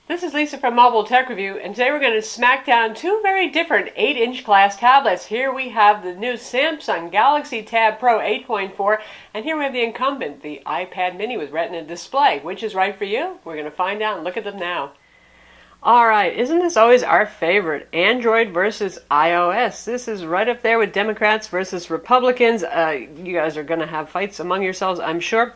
This is Lisa from Mobile Tech Review, and today we're going to smack down two very different 8-inch class tablets. Here we have the new Samsung Galaxy Tab Pro 8.4, and here we have the incumbent, the iPad mini with Retina Display. Which is right for you? We're going to find out and look at them now. Alright, isn't this always our favorite? Android versus iOS. This is right up there with Democrats versus Republicans. You guys are going to have fights among yourselves, I'm sure.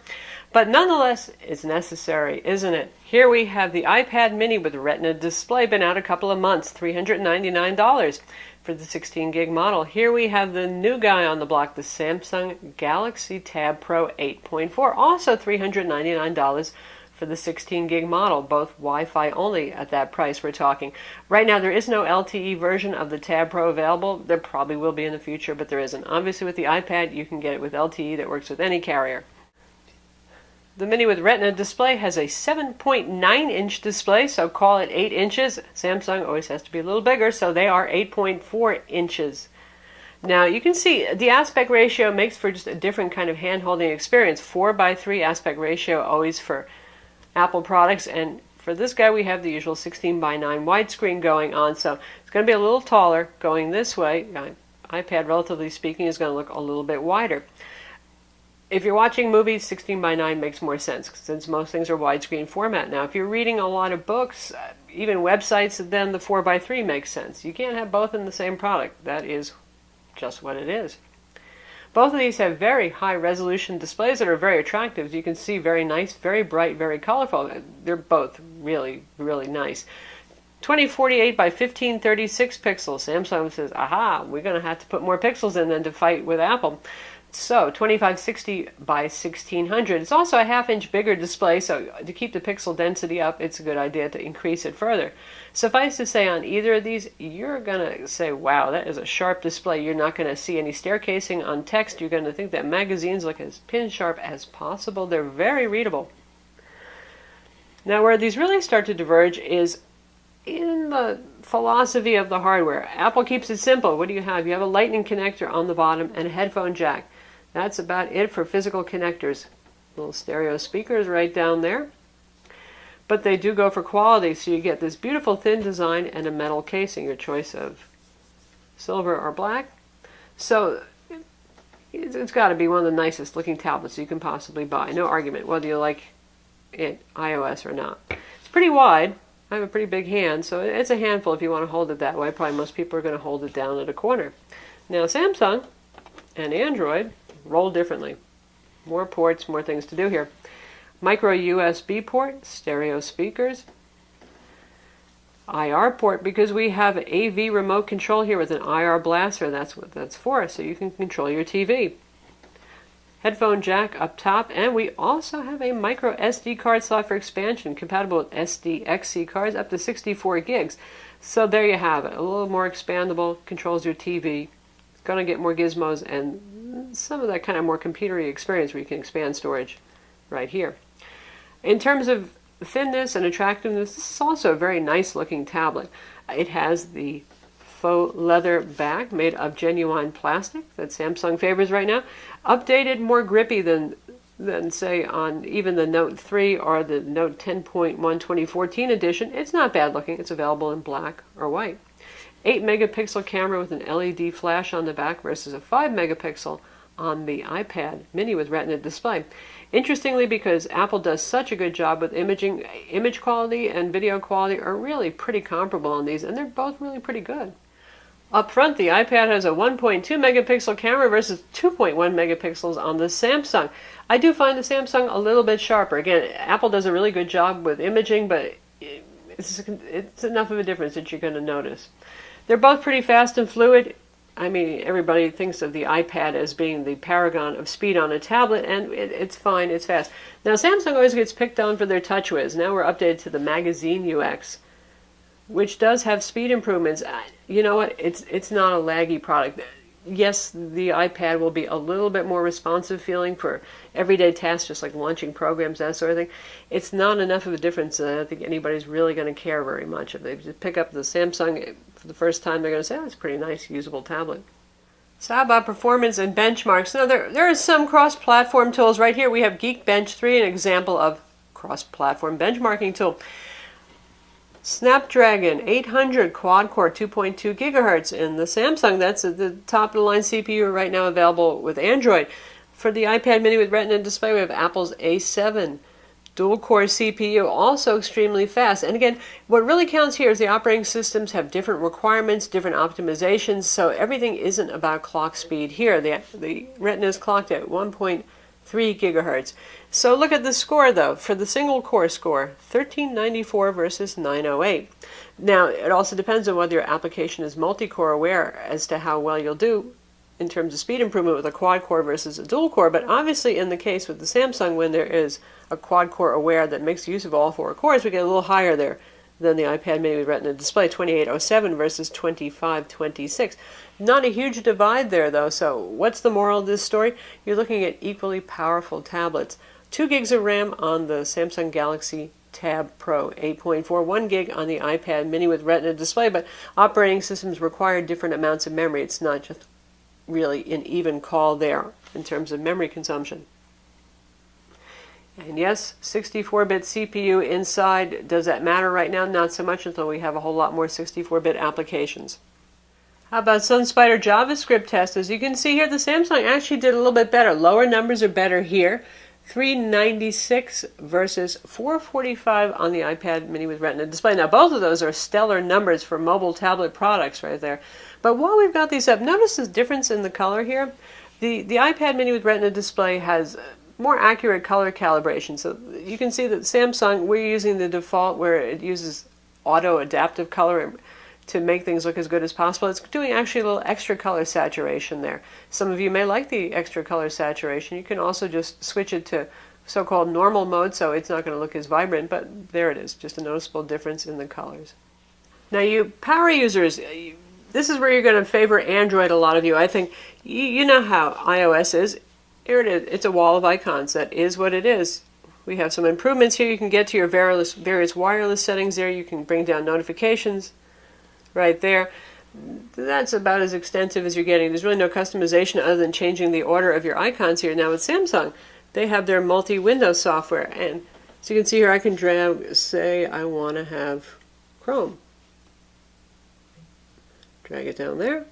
But nonetheless, it's necessary, isn't it? Here we have the iPad mini with Retina Display, been out a couple of months, $399 for the 16 gig model. Here we have the new guy on the block, the Samsung Galaxy Tab Pro 8.4, also $399 for the 16 gig model, both Wi-Fi only at that price we're talking. Right now there is no LTE version of the Tab Pro available. There probably will be in the future, but there isn't. Obviously with the iPad you can get it with LTE that works with any carrier. The Mini with Retina Display has a 7.9-inch display, so call it 8 inches. Samsung always has to be a little bigger, so they are 8.4 inches. Now you can see the aspect ratio makes for just a different kind of hand-holding experience. 4:3 aspect ratio always for Apple products, and for this guy we have the usual 16:9 widescreen going on, so it's going to be a little taller going this way. iPad, relatively speaking, is going to look a little bit wider. If you're watching movies, 16:9 makes more sense since most things are widescreen format. Now, if you're reading a lot of books, even websites, then the 4:3 makes sense. You can't have both in the same product. That is just what it is. Both of these have very high resolution displays that are very attractive. As you can see, very nice, very bright, very colorful. They're both really, really nice. 2048 by 1536 pixels. Samsung says, aha, we're going to have to put more pixels in than to fight with Apple. So 2560 by 1600. It's also a half-inch bigger display, so to keep the pixel density up, it's a good idea to increase it further. Suffice to say, on either of these, you're going to say, wow, that is a sharp display. You're not going to see any staircasing on text. You're going to think that magazines look as pin-sharp as possible. They're very readable. Now, where these really start to diverge is in the philosophy of the hardware. Apple keeps it simple. What do you have? You have a lightning connector on the bottom and a headphone jack. That's about it for physical connectors. Little stereo speakers right down there. But they do go for quality, so you get this beautiful thin design and a metal casing, your choice of silver or black. So it's got to be one of the nicest looking tablets you can possibly buy. No argument whether you like it iOS or not. It's pretty wide. I have a pretty big hand, so it's a handful if you want to hold it that way. Probably most people are going to hold it down at a corner. Now Samsung and Android roll differently. More ports, more things to do here. Micro USB port, stereo speakers, IR port, because we have AV remote control here with an IR blaster. That's what that's for, so you can control your TV. Headphone jack up top, and we also have a micro SD card slot for expansion, compatible with SDXC cards up to 64 gigs. So there you have it, a little more expandable, controls your TV. It's going to get more gizmos and some of that kind of more computery experience where you can expand storage right here. In terms of thinness and attractiveness, this is also a very nice looking tablet. It has the faux leather back made of genuine plastic that Samsung favors right now. Updated, more grippy than say on even the Note 3 or the Note 10.1 2014 edition. It's not bad looking. It's available in black or white. 8 megapixel camera with an LED flash on the back versus a 5 megapixel on the iPad mini with Retina Display. Interestingly, because Apple does such a good job with imaging, image quality and video quality are really pretty comparable on these, and they're both really pretty good. Up front, the iPad has a 1.2 megapixel camera versus 2.1 megapixels on the Samsung. I do find the Samsung a little bit sharper. Again, Apple does a really good job with imaging, but it's enough of a difference that you're going to notice. They're both pretty fast and fluid. I mean, everybody thinks of the iPad as being the paragon of speed on a tablet, and it's fine, it's fast. Now, Samsung always gets picked on for their TouchWiz. Now we're updated to the magazine UX, which does have speed improvements. You know what? It's not a laggy product. Yes, the iPad will be a little bit more responsive feeling for everyday tasks, just like launching programs, that sort of thing. It's not enough of a difference that I don't think anybody's really going to care very much. If they just pick up the Samsung for the first time, they're going to say, oh, it's a pretty nice, usable tablet. So how about performance and benchmarks? Now, there are some cross-platform tools. Right here we have Geekbench 3, an example of cross-platform benchmarking tool. Snapdragon 800 quad-core 2.2 gigahertz in the Samsung. That's the top-of-the-line CPU right now available with Android. For the iPad mini with Retina display, we have Apple's A7 dual-core CPU, also extremely fast. And again, what really counts here is the operating systems have different requirements, different optimizations, so everything isn't about clock speed here. The Retina is clocked at 1.3 gigahertz. So look at the score though. For the single core score, 1394 versus 908. Now, it also depends on whether your application is multi-core aware as to how well you'll do in terms of speed improvement with a quad core versus a dual core. But obviously in the case with the Samsung, when there is a quad core aware that makes use of all four cores, we get a little higher there than the iPad mini with Retina display, 2807 versus 2526. Not a huge divide there though, so what's the moral of this story? You're looking at equally powerful tablets. 2 gigs of RAM on the Samsung Galaxy Tab Pro 8.4, 1 gig on the iPad mini with Retina display, but operating systems require different amounts of memory. It's not just really an even call there in terms of memory consumption. And yes, 64-bit CPU inside. Does that matter right now? Not so much until we have a whole lot more 64-bit applications. How about SunSpider JavaScript test? As you can see here, the Samsung actually did a little bit better. Lower numbers are better here. 396 versus 445 on the iPad mini with Retina display. Now, both of those are stellar numbers for mobile tablet products right there. But while we've got these up, notice the difference in the color here. The iPad mini with Retina display has more accurate color calibration. So you can see that Samsung, we're using the default where it uses auto adaptive color to make things look as good as possible. It's doing actually a little extra color saturation there. Some of you may like the extra color saturation. You can also just switch it to so-called normal mode, so it's not going to look as vibrant, but there it is, just a noticeable difference in the colors. Now you power users, this is where you're going to favor Android, a lot of you. I think you know how iOS is. Here it is. It's a wall of icons. That is what it is. We have some improvements here. You can get to your various wireless settings there. You can bring down notifications right there. That's about as extensive as you're getting. There's really no customization other than changing the order of your icons here. Now with Samsung, they have their multi-window software. And so you can see here I can drag, say I want to have Chrome. Drag it down there.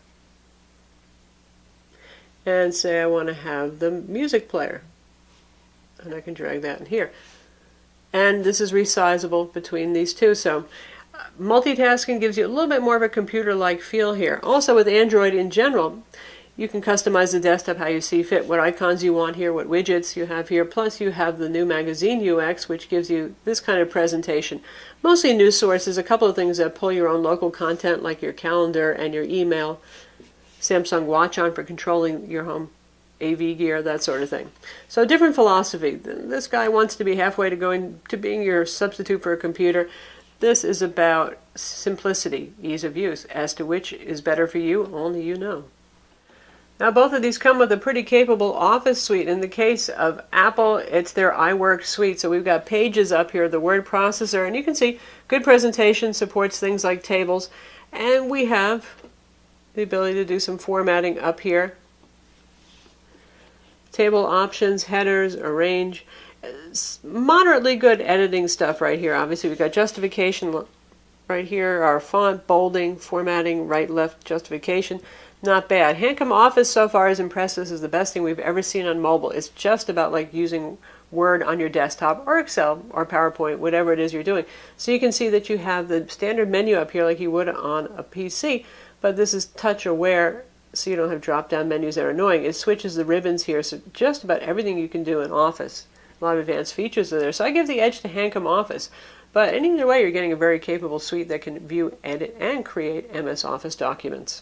And say I want to have the music player. And I can drag that in here. And this is resizable between these two. So multitasking gives you a little bit more of a computer-like feel here. Also with Android in general, you can customize the desktop how you see fit, what icons you want here, what widgets you have here. Plus you have the new magazine UX, which gives you this kind of presentation. Mostly news sources, a couple of things that pull your own local content like your calendar and your email. Samsung Watch On for controlling your home AV gear, that sort of thing. So different philosophy. This guy wants to be halfway to going to being your substitute for a computer. This is about simplicity, ease of use. As to which is better for you, only you know. Now both of these come with a pretty capable Office suite. In the case of Apple, it's their iWork suite. So we've got Pages up here, the word processor, and you can see good presentation, supports things like tables, and we have the ability to do some formatting up here. Table options, headers, arrange. Moderately good editing stuff right here. Obviously we've got justification right here, our font, bolding, formatting, right, left, justification. Not bad. Handcom Office so far is impressive. This is the best thing we've ever seen on mobile. It's just about like using Word on your desktop or Excel or PowerPoint, whatever it is you're doing. So you can see that you have the standard menu up here like you would on a PC, but this is touch aware, so you don't have drop-down menus that are annoying. It switches the ribbons here, so just about everything you can do in Office. A lot of advanced features are there. So I give the edge to Handcom Office. But in either way, you're getting a very capable suite that can view, edit, and create MS Office documents.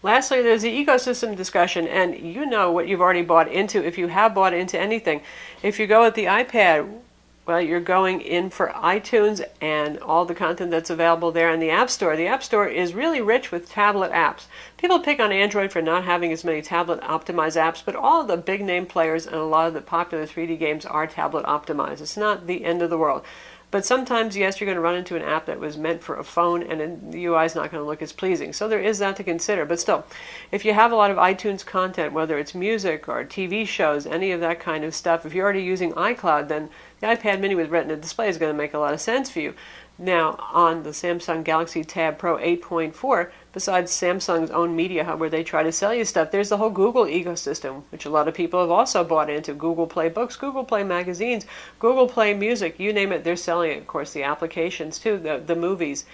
Lastly, there's the ecosystem discussion, and you know what you've already bought into if you have bought into anything. If you go with the iPad, well, you're going in for iTunes and all the content that's available there in the App Store. The App Store is really rich with tablet apps. People pick on Android for not having as many tablet-optimized apps, but all of the big-name players and a lot of the popular 3D games are tablet-optimized. It's not the end of the world. But sometimes, yes, you're going to run into an app that was meant for a phone, and the UI is not going to look as pleasing. So there is that to consider. But still, if you have a lot of iTunes content, whether it's music or TV shows, any of that kind of stuff, if you're already using iCloud, then the iPad mini with Retina Display is going to make a lot of sense for you. Now, on the Samsung Galaxy Tab Pro 8.4, besides Samsung's own media hub where they try to sell you stuff, there's the whole Google ecosystem, which a lot of people have also bought into. Google Play Books, Google Play Magazines, Google Play Music, you name it, they're selling it. Of course, the applications too, the movies.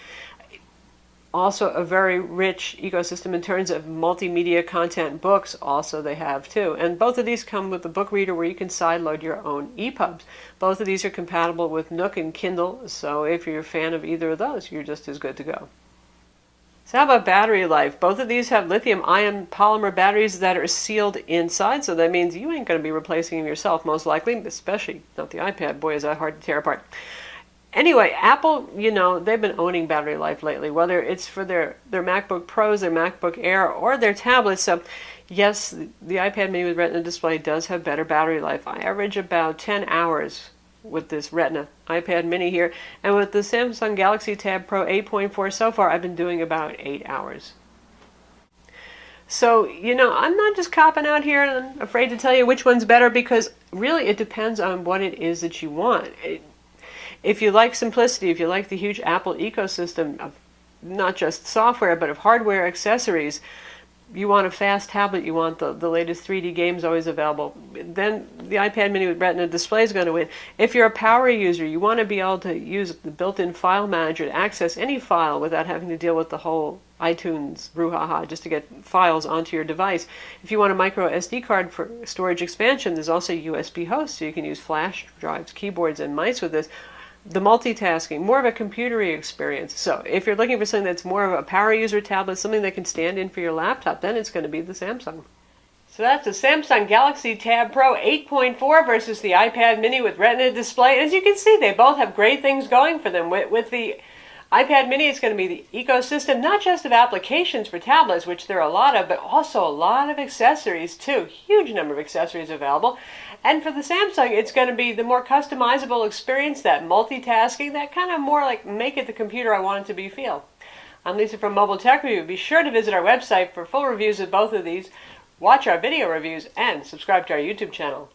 Also a very rich ecosystem in terms of multimedia content. Books also they have too. And both of these come with a book reader where you can sideload your own EPUBs. Both of these are compatible with Nook and Kindle, so if you're a fan of either of those, you're just as good to go. So how about battery life? Both of these have lithium-ion polymer batteries that are sealed inside, so that means you ain't going to be replacing them yourself, most likely, especially not the iPad. Boy, is that hard to tear apart. Anyway, Apple, they've been owning battery life lately, whether it's for their MacBook Pros, their MacBook Air, or their tablets. So, yes, the iPad mini with Retina display does have better battery life. I average about 10 hours with this Retina iPad mini here. And with the Samsung Galaxy Tab Pro 8.4 so far, I've been doing about 8 hours. So, I'm not just copping out here and I'm afraid to tell you which one's better, because really it depends on what it is that you want. If you like simplicity, if you like the huge Apple ecosystem of not just software, but of hardware accessories, you want a fast tablet, you want the latest 3D games always available, then the iPad mini with Retina display is going to win. If you're a power user, you want to be able to use the built-in file manager to access any file without having to deal with the whole iTunes brouhaha just to get files onto your device. If you want a micro SD card for storage expansion, there's also USB host, so you can use flash drives, keyboards, and mice with this. The multitasking, more of a computery experience. So if you're looking for something that's more of a power user tablet, something that can stand in for your laptop, then it's going to be the Samsung. So that's the Samsung Galaxy Tab Pro 8.4 versus the iPad mini with Retina display. As you can see, they both have great things going for them. With the iPad mini, it's going to be the ecosystem, not just of applications for tablets, which there are a lot of, but also a lot of accessories too. Huge number of accessories available. And for the Samsung, it's going to be the more customizable experience, that multitasking, that kind of more like make it the computer I want it to be feel. I'm Lisa from Mobile Tech Review. Be sure to visit our website for full reviews of both of these, watch our video reviews, and subscribe to our YouTube channel.